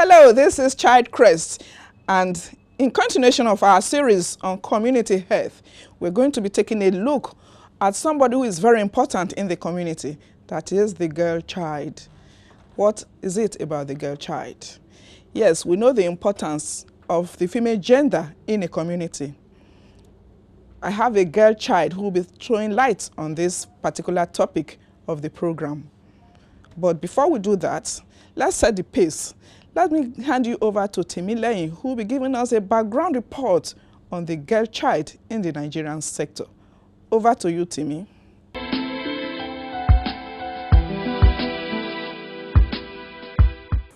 Hello, this is Child Crest, and in continuation of our series on community health, we're going to be taking a look at somebody who is very important in the community, that is the girl child. What is it about the girl child? Yes, we know the importance of the female gender in a community. I have a girl child who will be throwing light on this particular topic of the program. But before we do that, let's set the pace. Let me hand you over to Timileyin, who will be giving us a background report on the girl child in the Nigerian sector. Over to you, Timi.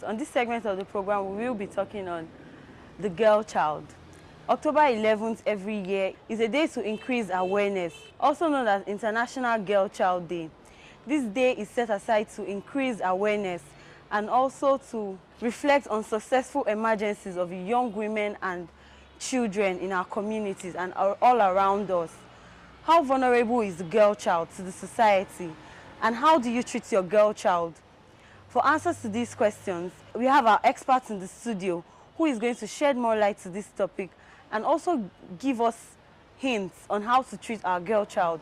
On this segment of the program, we will be talking on the girl child. October 11th every year is a day to increase awareness, also known as International Girl Child Day. This day is set aside to increase awareness and also to reflect on successful emergencies of young women and children in our communities and all around us. How vulnerable is the girl child to the society, and how do you treat your girl child? For answers to these questions, we have our experts in the studio who is going to shed more light to this topic and also give us hints on how to treat our girl child.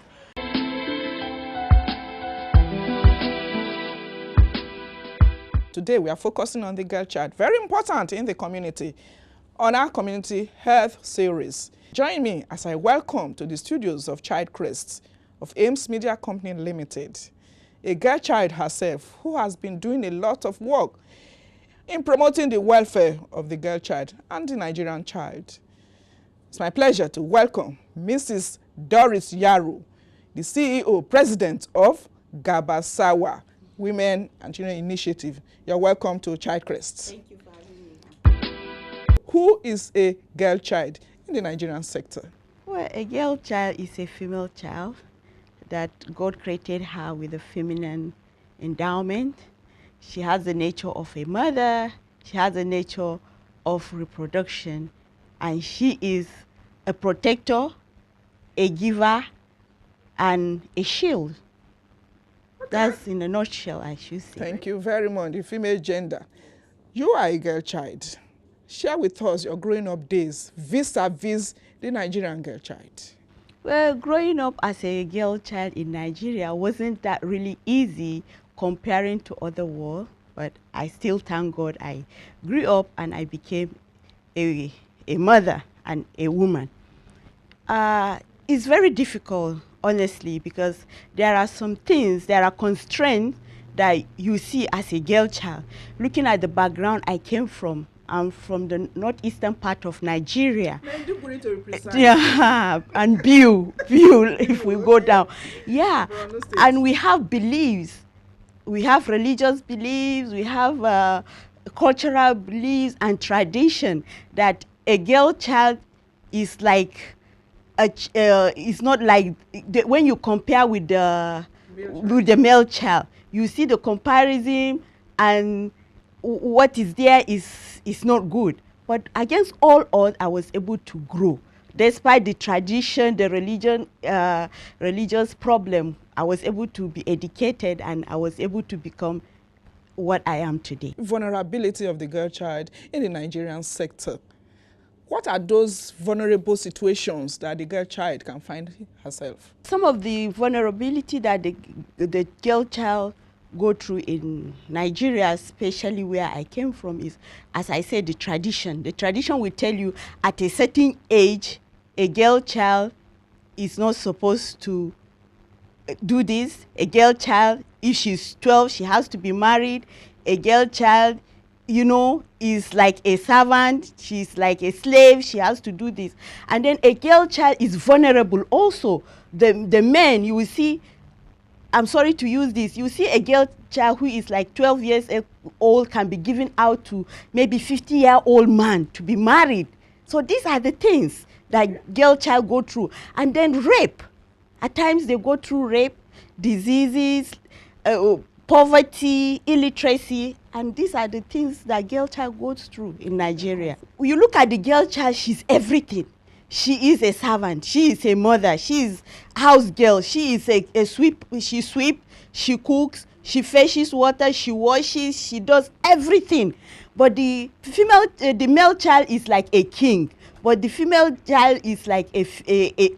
Today we are focusing on the girl child, very important in the community, on our community health series. Join me as I welcome to the studios of Child Crest of Ames Media Company Limited, a girl child herself who has been doing a lot of work in promoting the welfare of the girl child and the Nigerian child. It's my pleasure to welcome Mrs. Doris Yaro, the CEO, President of Gabasawa Women and Children Initiative. You're welcome to Child Crest. Thank you for having me. Who is a girl child in the Nigerian sector? Well, a girl child is a female child that God created her with a feminine endowment. She has the nature of a mother, she has the nature of reproduction, and she is a protector, a giver, and a shield. That's in a nutshell, I should say. Thank you very much, the female gender. You are a girl child. Share with us your growing up days vis-a-vis the Nigerian girl child. Well, growing up as a girl child in Nigeria wasn't that really easy comparing to other world, but I still thank God I grew up and I became a mother and a woman. It's very difficult, honestly, because there are some things, there are constraints that you see as a girl child. Looking at the background I came from, I'm from the northeastern part of Nigeria. Yeah, and Biu, if we go down. Yeah, and we have beliefs. We have religious beliefs, we have cultural beliefs and tradition that a girl child is like, it's not like, when you compare with the male child, you see the comparison and what is there is not good. But against all odds, I was able to grow. Despite the tradition, the religious problem, I was able to be educated and I was able to become what I am today. Vulnerability of the girl child in the Nigerian sector. What are those vulnerable situations that the girl child can find herself? Some of the vulnerability that the girl child go through in Nigeria, especially where I came from, is, as I said, the tradition. The tradition will tell you at a certain age, a girl child is not supposed to do this. A girl child, if she's 12, she has to be married. A girl child, you know, is like a servant. She's like a slave. She has to do this. And then a girl child is vulnerable also. The men, you will see, I'm sorry to use this, you see a girl child who is like 12 years old can be given out to maybe 50-year-old man to be married. So these are the things that girl child go through. And then rape. At times they go through rape, diseases, poverty, illiteracy, and these are the things that girl child goes through in Nigeria. When you look at the girl child, she's everything. She is a servant, she is a mother, she is house girl, she is a sweep, she sweeps, she cooks, she fetches water, she washes, she does everything. But the male child is like a king. But the female child is like a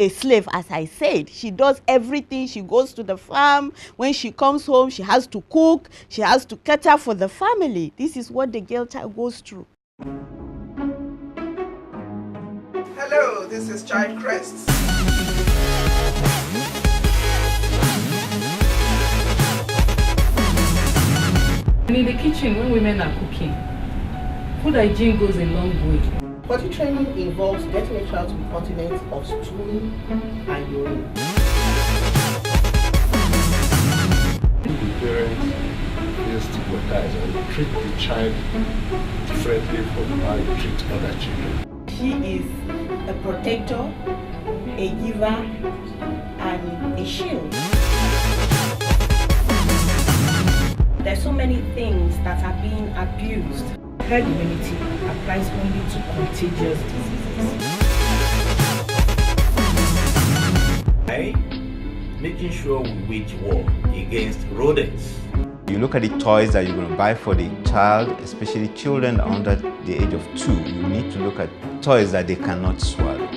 slave, as I said. She does everything. She goes to the farm. When she comes home, she has to cook. She has to cater for the family. This is what the girl child goes through. Hello, this is Child Crest. And in the kitchen, when women are cooking, food hygiene goes a long way. Potty training involves getting a child to be continent of stooling and urine. The parents feel stigmatized and treat the child differently from how you treat other children. She is a protector, a giver, and a shield. There's so many things that are being abused. Herd immunity applies only to contagious diseases. By making sure we wage war against rodents. You look at the toys that you're going to buy for the child, especially children under the age of 2. You need to look at toys that they cannot swallow.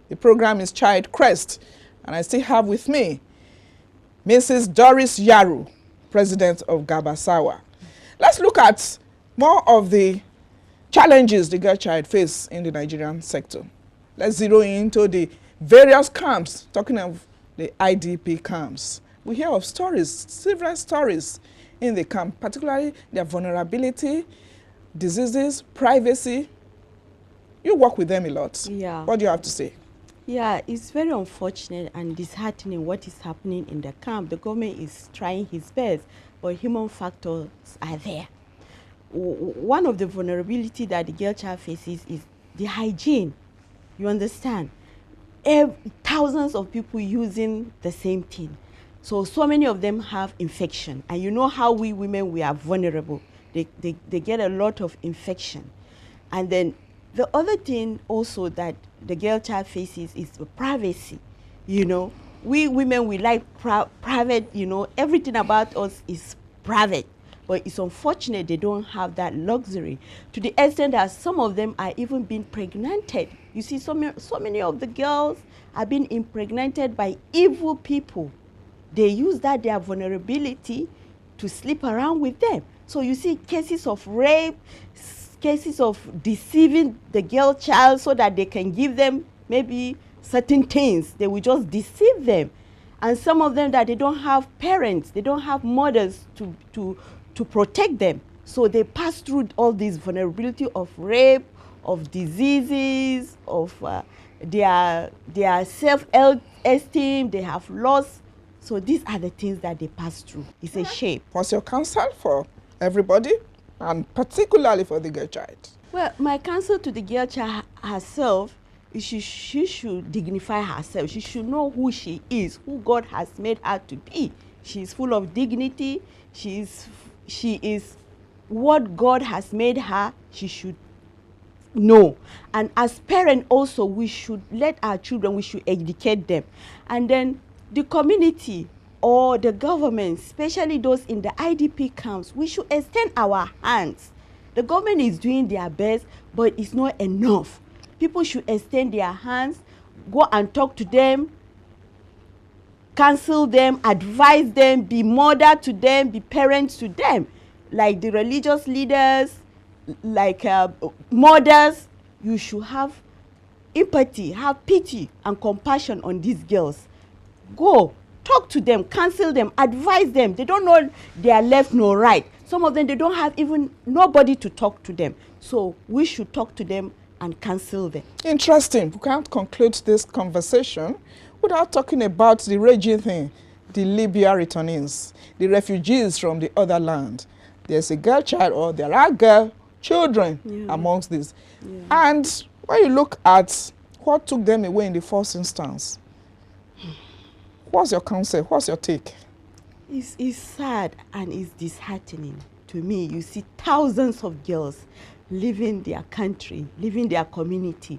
The program is Child Crest, and I still have with me Mrs. Doris Yaro, President of Gabasawa. Let's look at more of the challenges the girl child face in the Nigerian sector. Let's zero into the various camps, talking of the IDP camps. We hear of stories, several stories in the camp, particularly their vulnerability, diseases, privacy. You work with them a lot. Yeah. What do you have to say? Yeah, it's very unfortunate and disheartening what is happening in the camp. The government is trying his best, but human factors are there. One of the vulnerability that the girl child faces is the hygiene. You understand? Thousands of people using the same thing. So many of them have infection. And you know how we women, we are vulnerable. They get a lot of infection. And then the other thing also that the girl child faces is the privacy. You know, we women, we like private, you know, everything about us is private. But it's unfortunate they don't have that luxury, to the extent that some of them are even being pregnanted. You see, so many of the girls are being impregnated by evil people. They use their vulnerability to sleep around with them. So you see cases of rape, cases of deceiving the girl child so that they can give them maybe certain things. They will just deceive them. And some of them that they don't have parents, they don't have mothers to protect them. So they pass through all this vulnerability of rape, of diseases, of their self-esteem, they have lost. So these are the things that they pass through. It's a shame. What's your counsel for everybody, and particularly for the girl child? Well, my counsel to the girl child herself is she should dignify herself. She should know who she is, who God has made her to be. She is full of dignity. She is what God has made her. She should know. And as parents also, we should let our children, we should educate them. And then the community or the government, especially those in the IDP camps, we should extend our hands. The government is doing their best, but it's not enough. People should extend their hands, go and talk to them, counsel them, advise them, be mother to them, be parents to them. Like the religious leaders, like mothers, you should have empathy, have pity and compassion on these girls. Go, talk to them, counsel them, advise them. They don't know their left nor right. Some of them, they don't have even nobody to talk to them. So we should talk to them and counsel them. Interesting. We can't conclude this conversation without talking about the raging thing, the Libya returnees, the refugees from the other land. There's a girl child, or there are girl children amongst these. Yeah. And when you look at what took them away in the first instance, what's your counsel? What's your take? It's sad and it's disheartening to me. You see thousands of girls leaving their country, leaving their community,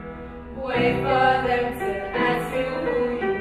Wait for them to ask you who you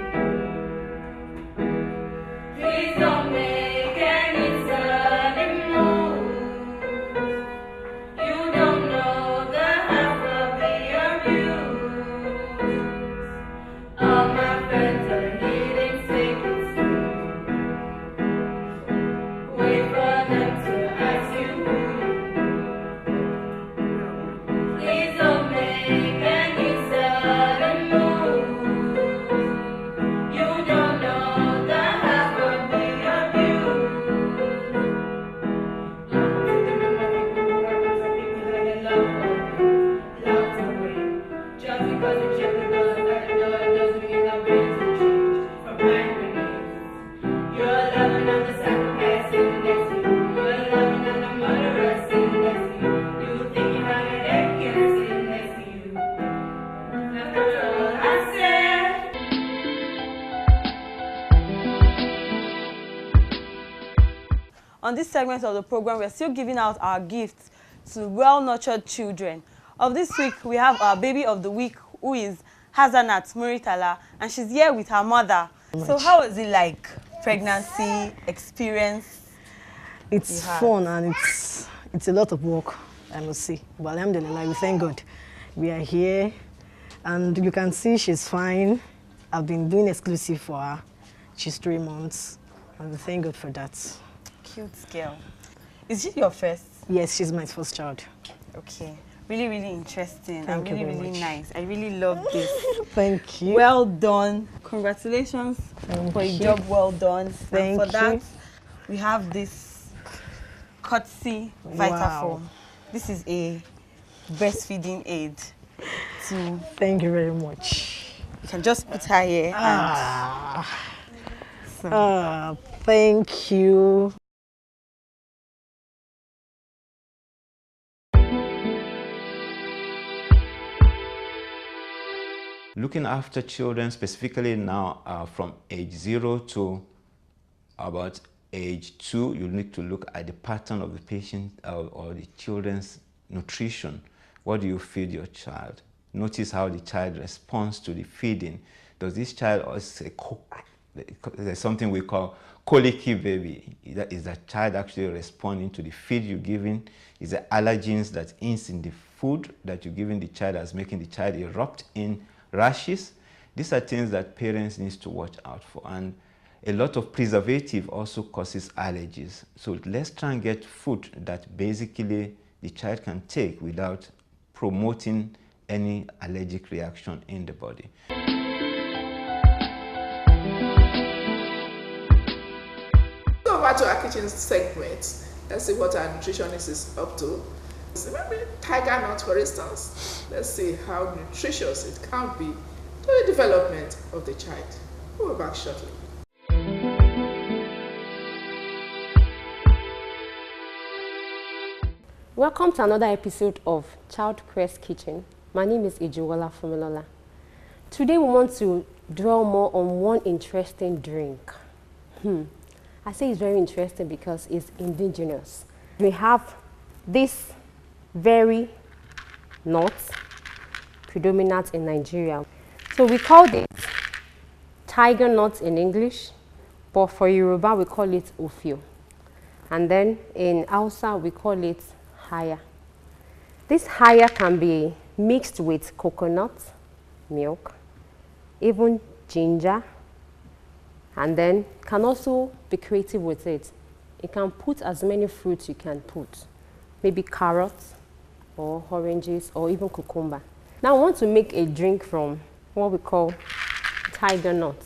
On this segment of the program, we're still giving out our gifts to well-nurtured children. Of this week, we have our baby of the week, who is Hazanat Muritala, and she's here with her mother. So how is it like, pregnancy experience? It's fun and it's a lot of work, I must say. But alhamdulillah, we thank God. We are here, and you can see she's fine. I've been doing exclusive for her. She's 3 months, and we thank God for that. Cute girl. Is she your first? Yes, she's my first child. Okay. Really, really interesting and Thank you really, very really much. nice. I really love this. Thank you. Well done. Congratulations for a job well done. Thank and for that, you. we have this Courtesy Vitaform. This is a breastfeeding aid. Thank you very much. You can just put her here. Thank you. Looking after children, specifically now from age 0 to about age 2, you need to look at the pattern of the patient or the children's nutrition. What do you feed your child? Notice how the child responds to the feeding. Does this child there's something we call colicky baby. Is the child actually responding to the feed you're giving? Is the allergens that is in the food that you're giving the child that's making the child erupt in rashes? These are things that parents need to watch out for. And a lot of preservative also causes allergies. So let's try and get food that basically the child can take without promoting any allergic reaction in the body. Over to our kitchen segment. Let's see what our nutritionist is up to. So maybe tiger nut, for instance. Let's see how nutritious it can be to the development of the child. We'll be back shortly. Welcome to another episode of Child Crest Kitchen. My name is Ijuwala Fumilola. Today we want to dwell more on one interesting drink. I say it's very interesting because it's indigenous. We have this very nut predominant in Nigeria. So we call this tiger nut in English, but for Yoruba we call it Ofio. And then in Hausa we call it Haya. This Haya can be mixed with coconut milk, even ginger, and then can also be creative with it. You can put as many fruits you can put, maybe carrots or oranges or even cucumber. Now I want to make a drink from what we call tiger nut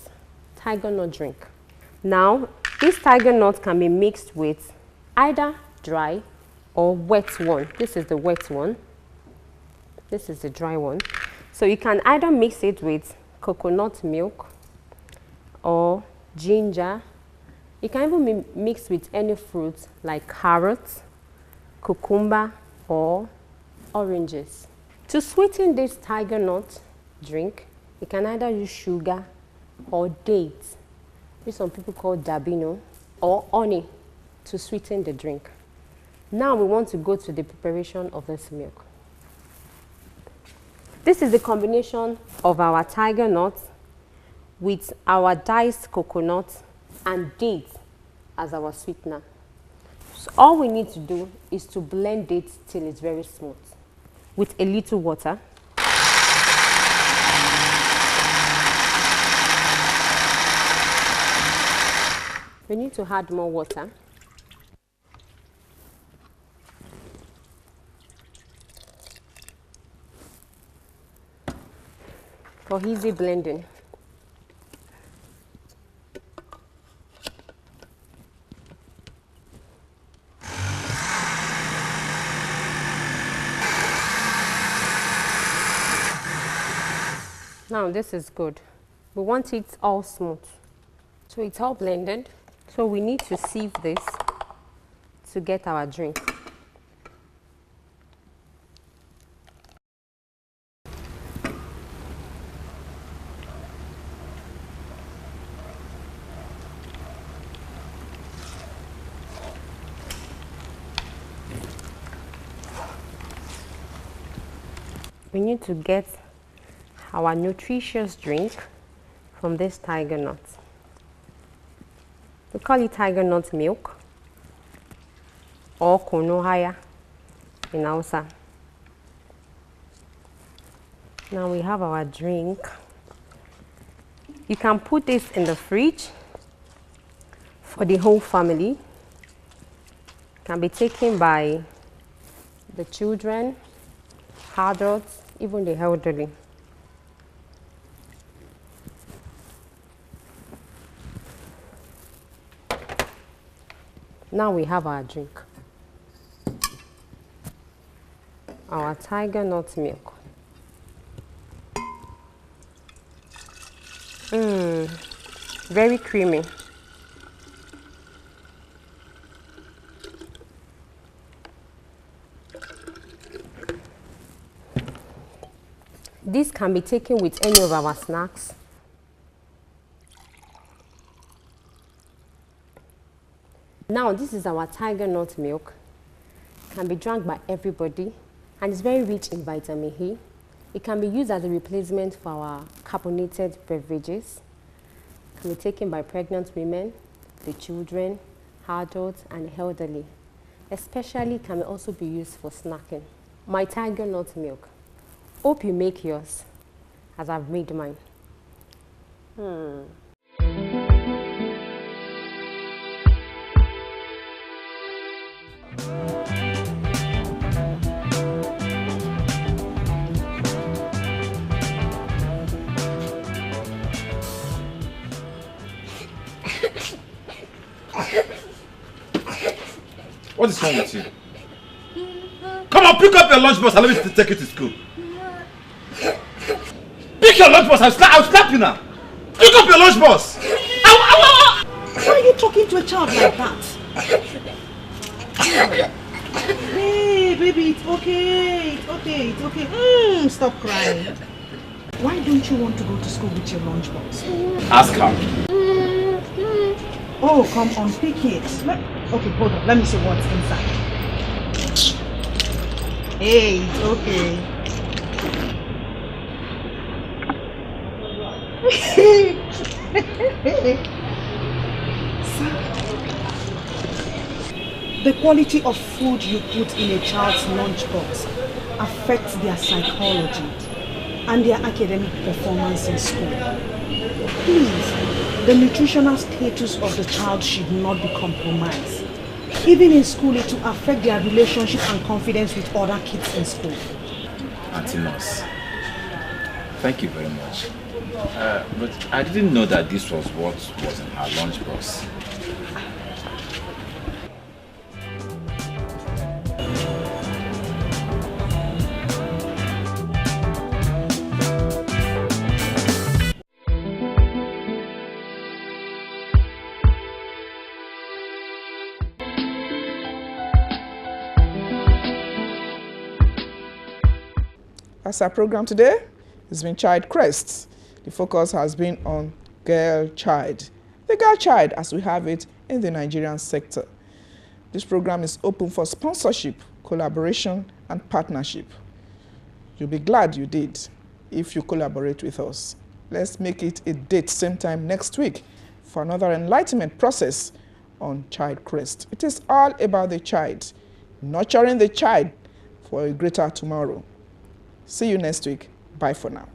drink. Now this tiger nut can be mixed with either dry or wet one. This is the wet one. This is the dry one. So you can either mix it with coconut milk or ginger. You can even be mixed with any fruits like carrots, cucumber, or oranges. To sweeten this tiger nut drink, you can either use sugar or dates, which some people call dabino, or honey to sweeten the drink. Now we want to go to the preparation of this milk. This is the combination of our tiger nut with our diced coconut and dates as our sweetener. So all we need to do is to blend it till it's very smooth with a little water. We need to add more water. For easy blending. Now this is good. We want it all smooth. So it's all blended. So we need to sieve this to get our drink. we need to get our nutritious drink from this tiger nut. We call it tiger nut milk or konohaya in Hausa. Now we have our drink. You can put this in the fridge for the whole family. It can be taken by the children, adults, even the elderly. Now we have our drink. Our tiger nut milk. Very creamy. This can be taken with any of our snacks. Now this is our tiger nut milk. It can be drunk by everybody and it's very rich in vitamin E. It can be used as a replacement for our carbonated beverages. It can be taken by pregnant women, the children, adults and elderly. Especially can also be used for snacking. My tiger nut milk. Hope you make yours as I've made mine. What is wrong with you? Come on, pick up your lunchbox and let me take you to school. Pick your lunchbox, I'll slap you now. Pick up your lunchbox. Why are you talking to a child like that? Hey, baby, it's okay. It's okay. It's okay. Stop crying. Why don't you want to go to school with your lunchbox? Ask her. Oh, come on, pick it. Okay, hold on. Let me see what's inside. Hey, it's okay. The quality of food you put in a child's lunchbox affects their psychology and their academic performance in school. Please, the nutritional status of the child should not be compromised. Even in school, it will affect their relationship and confidence with other kids in school. Auntie Nurse, thank you very much. But I didn't know that this was what was in her lunchbox. As our program today has been Child Crest. The focus has been on girl child. The girl child as we have it in the Nigerian sector. This program is open for sponsorship, collaboration and partnership. You'll be glad you did if you collaborate with us. Let's make it a date same time next week for another enlightenment process on Child Crest. It is all about the child, nurturing the child for a greater tomorrow. See you next week. Bye for now.